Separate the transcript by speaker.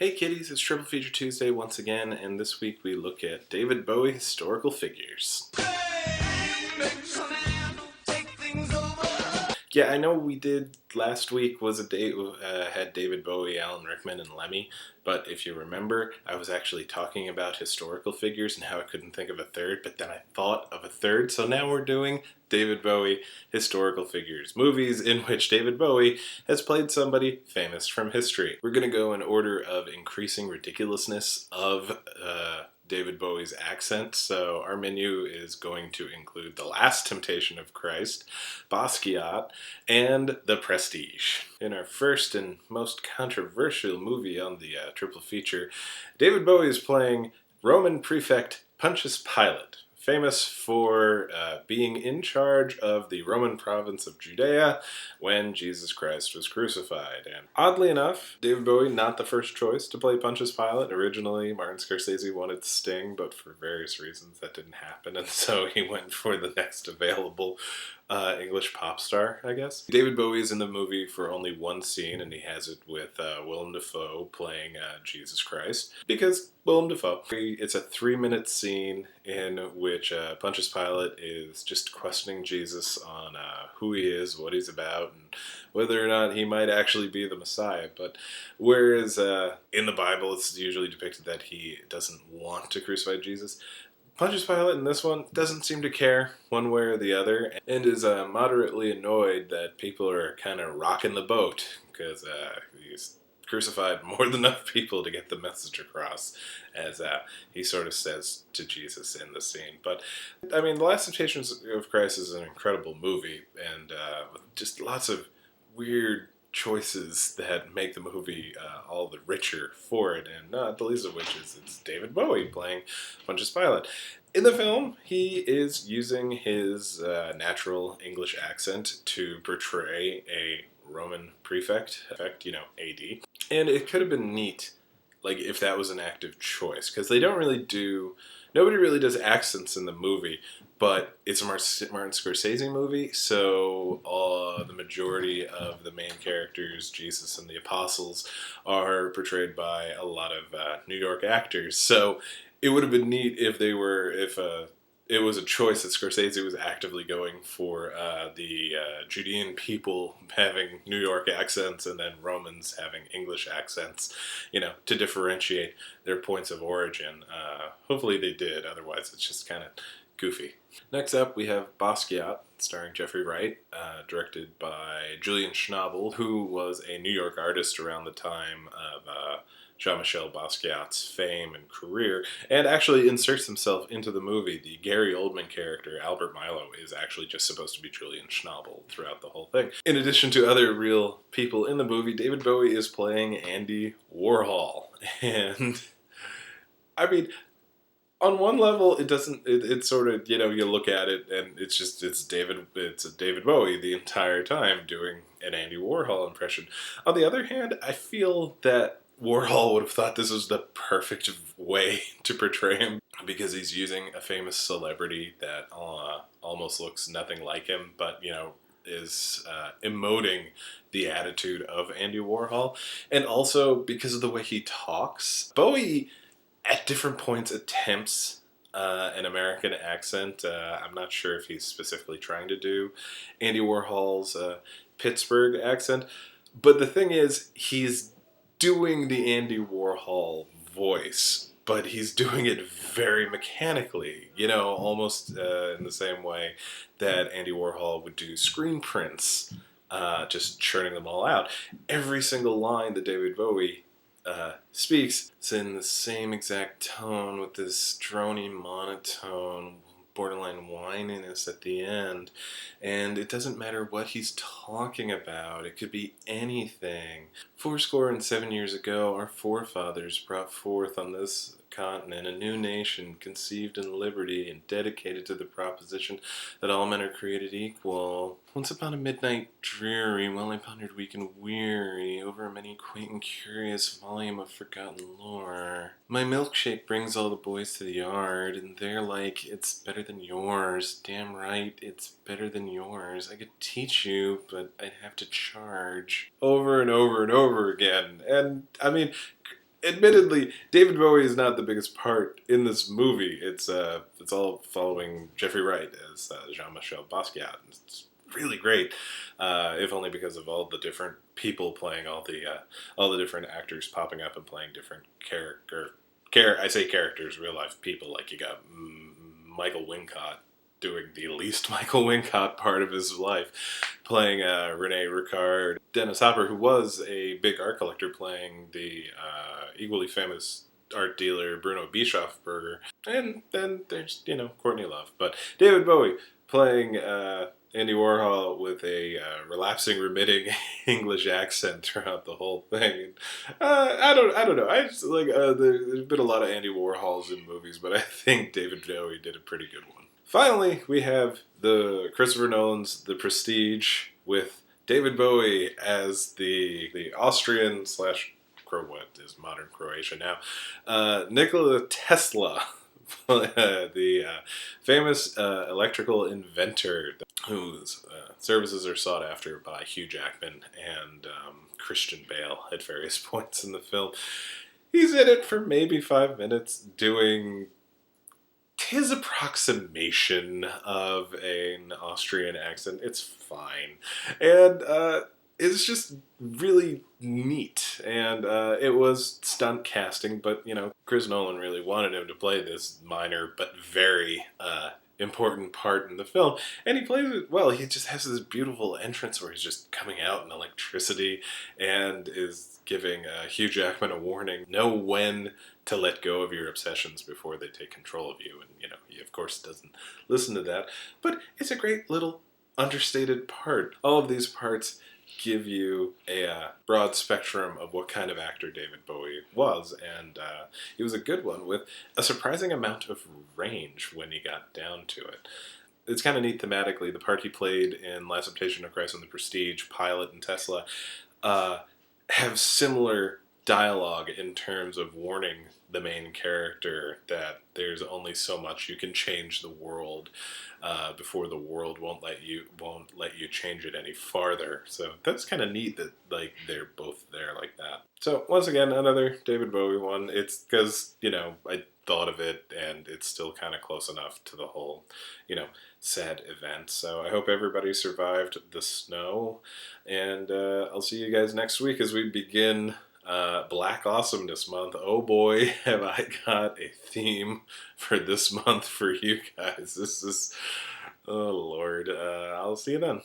Speaker 1: Hey kitties, it's Triple Feature Tuesday once again, and this week we look at David Bowie historical figures. Yeah, I know we did last week was a day had David Bowie, Alan Rickman, and Lemmy, but if you remember, I was actually talking about historical figures and how I couldn't think of a third, but then I thought of a third, so now we're doing David Bowie historical figures, movies in which David Bowie has played somebody famous from history. We're going to go in order of increasing ridiculousness of David Bowie's accent. So our menu is going to include The Last Temptation of Christ, Basquiat, and The Prestige. In our first and most controversial movie on the triple feature, David Bowie is playing Roman prefect Pontius Pilate, famous for being in charge of the Roman province of Judea when Jesus Christ was crucified. And oddly enough, David Bowie, not the first choice to play Pontius Pilate. Originally, Martin Scorsese wanted Sting, but for various reasons that didn't happen, and so he went for the next available English pop star, I guess. David Bowie is in the movie for only one scene, and he has it with Willem Dafoe playing Jesus Christ, because Willem Dafoe. It's a 3-minute scene in which Pontius Pilate is just questioning Jesus on who he is, what he's about, and whether or not he might actually be the Messiah. But whereas in the Bible it's usually depicted that he doesn't want to crucify Jesus, Pontius Pilate in this one doesn't seem to care one way or the other, and is moderately annoyed that people are kind of rocking the boat, because he's crucified more than enough people to get the message across, as he sort of says to Jesus in the scene. But, I mean, The Last Temptation of Christ is an incredible movie, and just lots of weird choices that make the movie all the richer for it, and not the least of which is it's David Bowie playing Pontius Pilate. In the film, he is using his natural English accent to portray a Roman prefect, AD, and it could have been neat, like, if that was an active choice, because they don't really do, nobody really does accents in the movie, but it's a Martin Scorsese movie, so the majority of the main characters, Jesus and the apostles, are portrayed by a lot of New York actors. So it would have been neat if it was a choice that Scorsese was actively going for the Judean people having New York accents and then Romans having English accents, to differentiate their points of origin. Hopefully they did, otherwise it's just kind of goofy. Next up, we have Basquiat, starring Jeffrey Wright, directed by Julian Schnabel, who was a New York artist around the time of Jean-Michel Basquiat's fame and career, and actually inserts himself into the movie. The Gary Oldman character, Albert Milo, is actually just supposed to be Julian Schnabel throughout the whole thing. In addition to other real people in the movie, David Bowie is playing Andy Warhol. And, I mean, on one level, it's sort of, you look at it and it's David Bowie the entire time doing an Andy Warhol impression. On the other hand, I feel that Warhol would have thought this was the perfect way to portray him, because he's using a famous celebrity that almost looks nothing like him, but, is emoting the attitude of Andy Warhol. And also because of the way he talks. Bowie at different points attempts an American accent. I'm not sure if he's specifically trying to do Andy Warhol's Pittsburgh accent, but the thing is, he's doing the Andy Warhol voice, but he's doing it very mechanically, almost in the same way that Andy Warhol would do screen prints, just churning them all out. Every single line that David Bowie speaks, it's in the same exact tone with this drony monotone, borderline whininess at the end, and it doesn't matter what he's talking about. It could be anything. 77 years ago, our forefathers brought forth on this continent a new nation conceived in liberty and dedicated to the proposition that all men are created equal. Once upon a midnight dreary, while I pondered weak and weary over many quaint and curious volume of forgotten lore, my milkshake brings all the boys to the yard, and they're like, it's better than yours. Damn right, it's better than yours. I could teach you, but I'd have to charge. Over and over and over again. And, I mean, admittedly, David Bowie is not the biggest part in this movie. It's all following Jeffrey Wright as Jean-Michel Basquiat. It's really great, if only because of all the different people playing all the different actors popping up and playing different I say characters, real life people. Like you got Michael Wincott doing the least Michael Wincott part of his life, playing Rene Ricard. Dennis Hopper, who was a big art collector, playing the equally famous art dealer Bruno Bischofberger. And then there's, Courtney Love. But David Bowie playing Andy Warhol with a relapsing, remitting English accent throughout the whole thing. I don't know. I just like there's been a lot of Andy Warhols in movies, but I think David Bowie did a pretty good one. Finally, we have the Christopher Nolan's The Prestige with David Bowie as the Austrian slash what is modern Croatia now, Nikola Tesla, the famous electrical inventor whose services are sought after by Hugh Jackman and Christian Bale at various points in the film. He's in it for maybe 5 minutes doing his approximation of an Austrian accent. It's fine. And it's just really neat. And it was stunt casting, but, Chris Nolan really wanted him to play this minor but very important part in the film. And he plays it well. He just has this beautiful entrance where he's just coming out in electricity and is giving Hugh Jackman a warning. Know when to let go of your obsessions before they take control of you. And, he of course doesn't listen to that. But it's a great little understated part. All of these parts give you a broad spectrum of what kind of actor David Bowie was, and he was a good one with a surprising amount of range when you got down to it. It's kind of neat thematically. The part he played in Last Temptation of Christ and The Prestige, Pilot, and Tesla have similar dialogue in terms of warning the main character that there's only so much you can change the world before the world won't let you change it any farther. So that's kind of neat that they're both there like that. So once again, another David Bowie one. It's because I thought of it and it's still kind of close enough to the whole sad event. So I hope everybody survived the snow, and I'll see you guys next week as we begin Black Awesomeness Month. Oh boy, have I got a theme for this month for you guys. This is, oh Lord. I'll see you then.